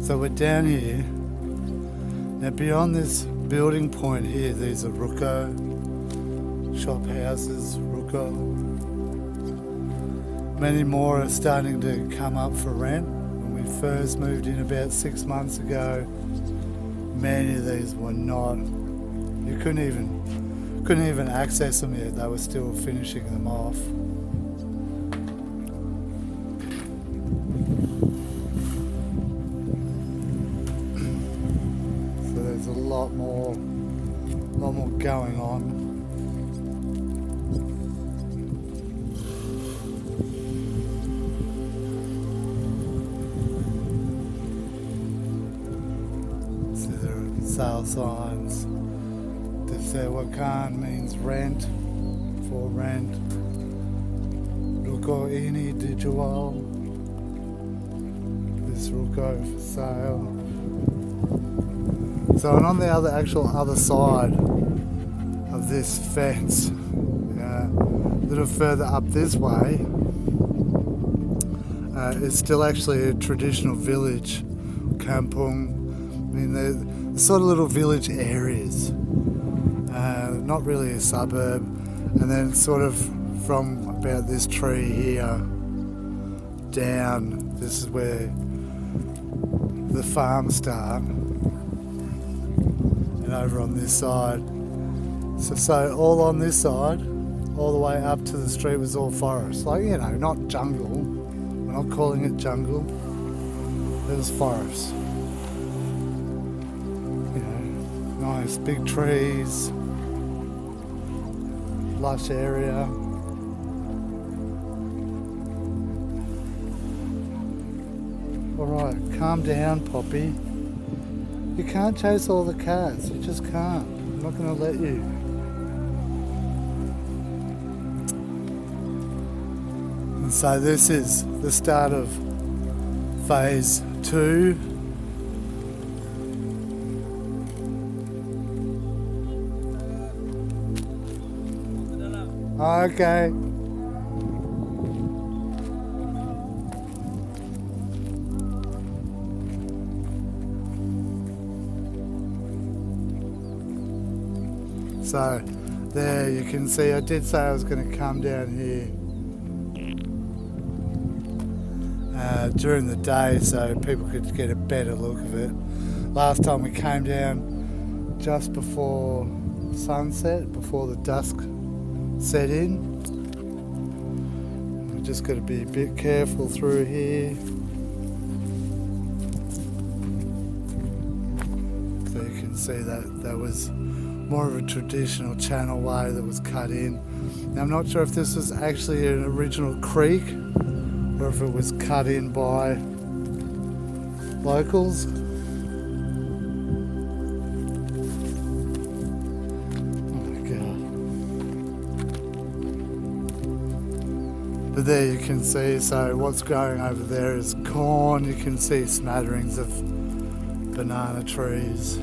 So we're down here. Now beyond this building point here, these are ruko, shop houses, ruko. Many more are starting to come up for rent. When we first moved in about 6 months ago, many of these were not. You couldn't even access them yet. They were still finishing them off. So there's a lot more going on. So there are sale signs. Wakan means rent, for rent. Ruko ini dijual. This ruko for sale. So, and on the other side of this fence, a little further up this way, it's still actually a traditional village, kampung. I mean, they're sort of little village areas. Not really a suburb, and then sort of from about this tree here down, this is where the farms start, and over on this side, so all on this side, all the way up to the street was all forest, like, you know, not jungle, we're not calling it jungle, it was forest, you know, nice big trees, lush area. Alright, calm down, Poppy. You can't chase all the cats, you just can't. I'm not going to let you. And so this is the start of phase 2. Okay. So there you can see, I did say I was going to come down here during the day so people could get a better look of it. Last time we came down just before sunset, before the dusk set in. We're just got to be a bit careful through here. So you can see that was more of a traditional channel way that was cut in. Now I'm not sure if this was actually an original creek or if it was cut in by locals. But there you can see, so what's growing over there is corn. You can see smatterings of banana trees.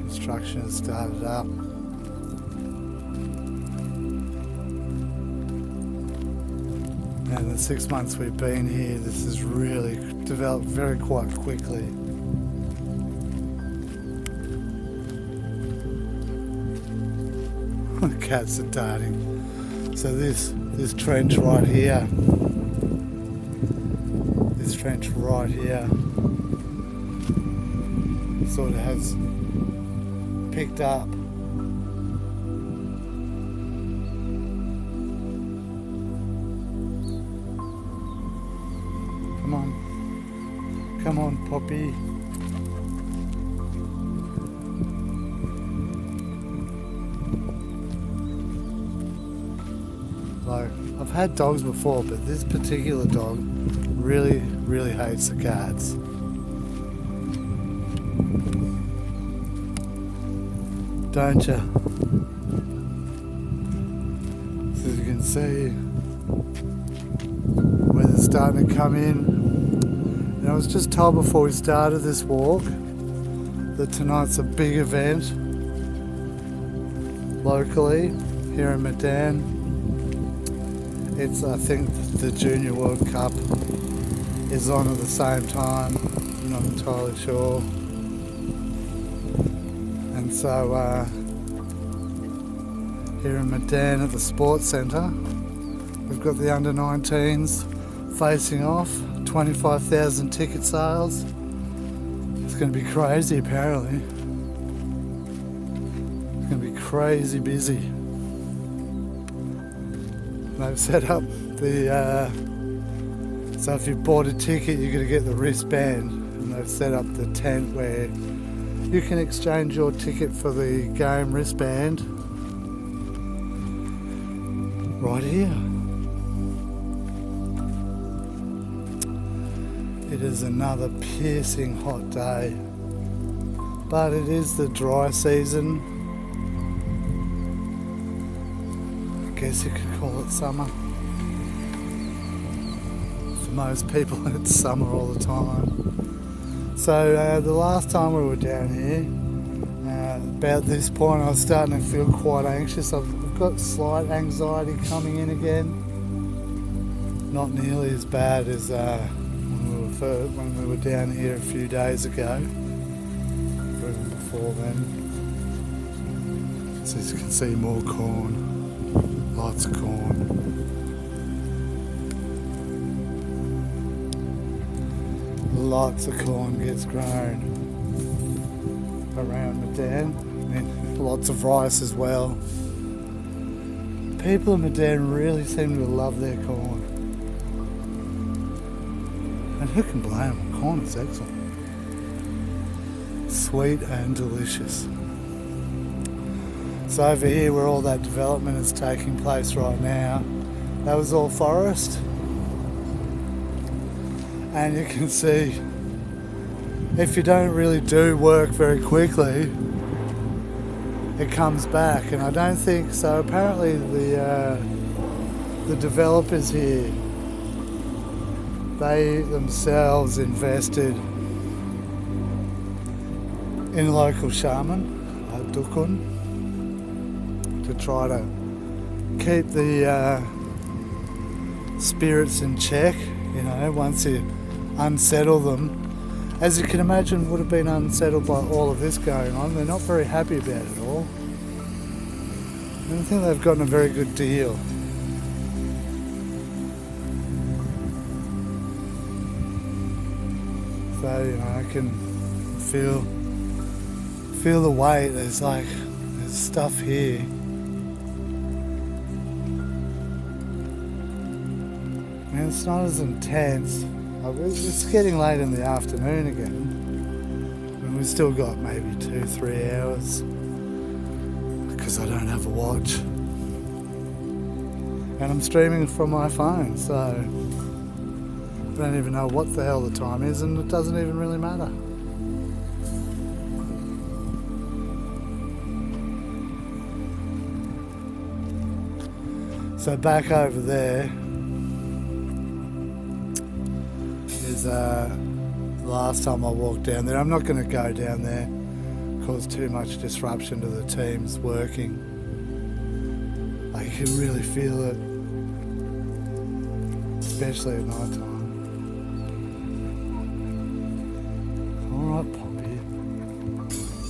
Construction has started up. And in the 6 months we've been here, this has really developed quite quickly. Cats are darting. So this trench right here, sort of has picked up. Come on, Poppy. Like, I've had dogs before, but this particular dog really, really hates the cats. Don't you? So as you can see, weather's starting to come in. And I was just told before we started this walk that tonight's a big event locally here in Medan. It's, I think the Junior World Cup is on at the same time. I'm not entirely sure. And so here in Medan at the Sports Centre, we've got the under-19s facing off. 25,000 ticket sales. It's going to be crazy apparently. It's going to be crazy busy. They've set up the, so if you bought a ticket you're going to get the wristband, and they've set up the tent where you can exchange your ticket for the game wristband right here. It is another piercing hot day, but it is the dry season. I guess you could call it summer. For most people it's summer all the time. So the last time we were down here, about this point I was starting to feel quite anxious. I've got slight anxiety coming in again. Not nearly as bad as when we were down here a few days ago, or even before then. So as you can see, more corn, lots of corn. Lots of corn gets grown around Medan, and lots of rice as well. People in Medan really seem to love their corn. And who can blame them? Corn is excellent. Sweet and delicious. So over here where all that development is taking place right now, that was all forest. And you can see, if you don't really do work very quickly, it comes back. And I don't think so. Apparently the developers here, they themselves invested in local shaman, dukun, to try to keep the spirits in check, you know, once you unsettle them. As you can imagine, would have been unsettled by all of this going on. They're not very happy about it all. I don't think they've gotten a very good deal. So, you know, I can feel the weight. There's stuff here. I mean, it's not as intense. It's getting late in the afternoon again. And we've still got maybe 2-3 hours because I don't have a watch. And I'm streaming from my phone, so I don't even know what the hell the time is, and it doesn't even really matter. So back over there is last time I walked down there. I'm not going to go down there, cause too much disruption to the teams working. Like, you can really feel it, especially at night time. Alright, Poppy,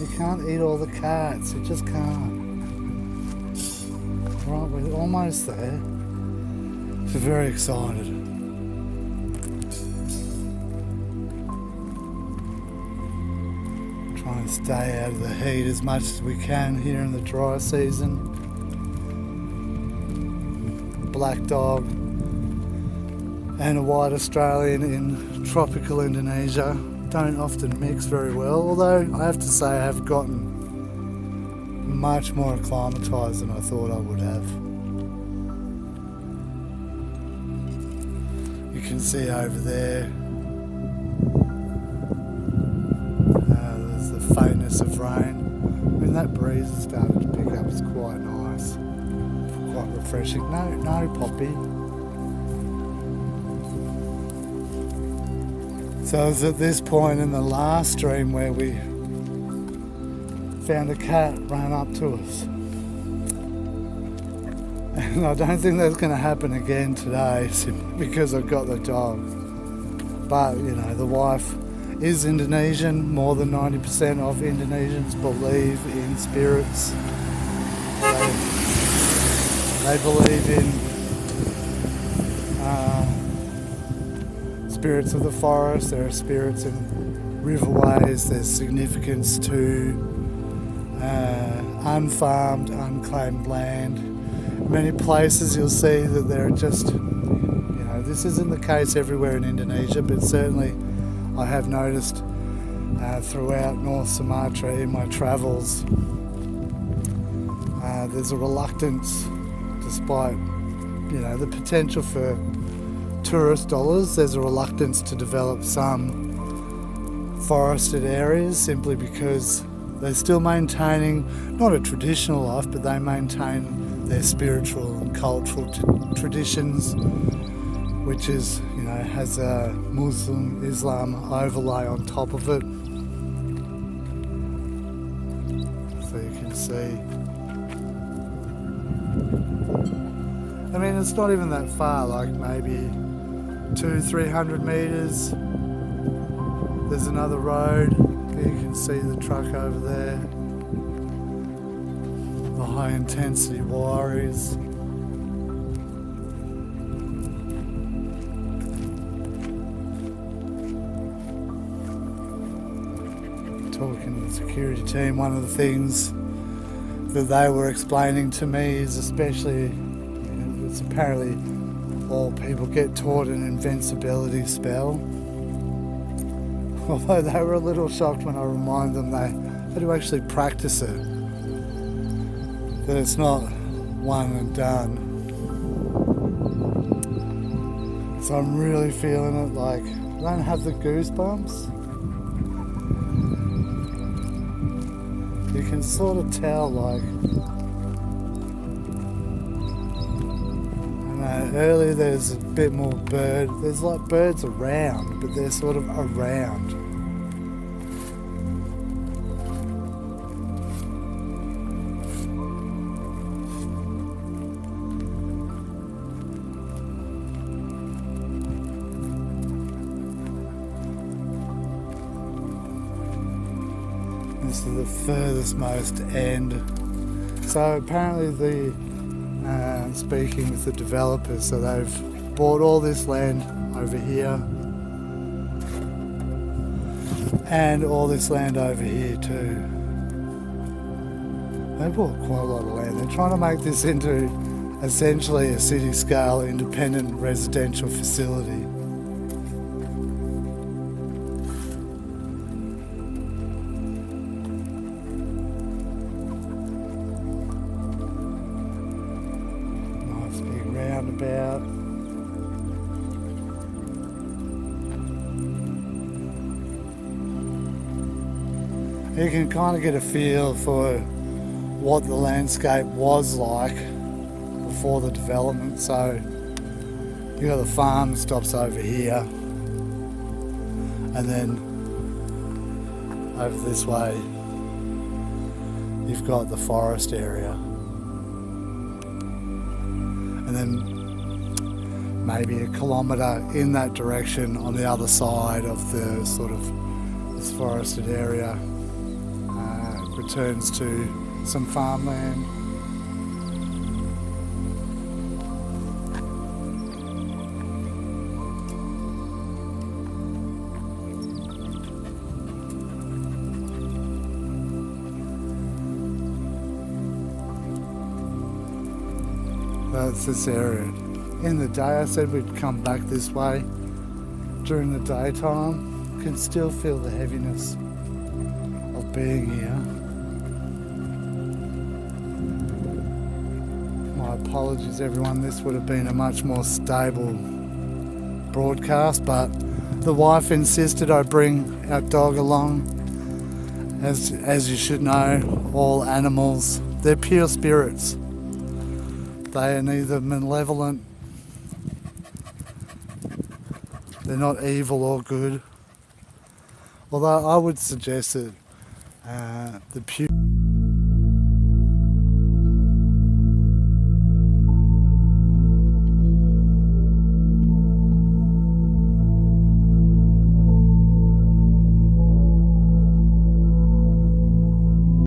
you can't eat all the cats, you just can't. Right, we're almost there. We're very excited. Trying to stay out of the heat as much as we can here in the dry season. Black dog and a white Australian in tropical Indonesia don't often mix very well, although I have to say I have gotten much more acclimatised than I thought I would have. You can see over there, there's the faintness of rain. I mean, that breeze has started to pick up. It's quite nice, quite refreshing. No, Poppy. So it was at this point in the last stream where we found a cat run up to us. And I don't think that's going to happen again today simply because I've got the dog. But, you know, the wife is Indonesian. More than 90% of Indonesians believe in spirits. They believe in spirits of the forest. There are spirits in riverways. There's significance to unfarmed, unclaimed land. Many places you'll see that there are just, you know, this isn't the case everywhere in Indonesia, but certainly I have noticed throughout North Sumatra in my travels, there's a reluctance, despite, you know, the potential for tourist dollars, there's a reluctance to develop some forested areas simply because they're still maintaining, not a traditional life, but they maintain their spiritual and cultural traditions, which is, you know, has a Muslim Islam overlay on top of it. So you can see. I mean, it's not even that far, like maybe 200-300 meters. There's another road. You can see the truck over there. The high intensity wiries. Talking to the security team, one of the things that they were explaining to me is, especially, it's apparently all people get taught an invincibility spell. Although they were a little shocked when I remind them they had to actually practice it. That it's not one and done. So I'm really feeling it, like, I don't have the goosebumps. You can sort of tell, like, earlier there's a bit more bird. There's like birds around, but they're sort of around. This is the furthest most end. So apparently speaking with the developers, so they've bought all this land over here and all this land over here too. They bought quite a lot of land. They're trying to make this into essentially a city scale independent residential facility. Roundabout. You can kind of get a feel for what the landscape was like before the development. So you got the farm stops over here, and then over this way you've got the forest area. And then maybe a kilometre in that direction on the other side of the sort of this forested area returns to some farmland. That's this area. In the day I said we'd come back this way. During the daytime, you can still feel the heaviness of being here. My apologies everyone, this would have been a much more stable broadcast, but the wife insisted I bring our dog along. As you should know, all animals, they're pure spirits. They are neither malevolent, they're not evil or good. Although I would suggest that the pure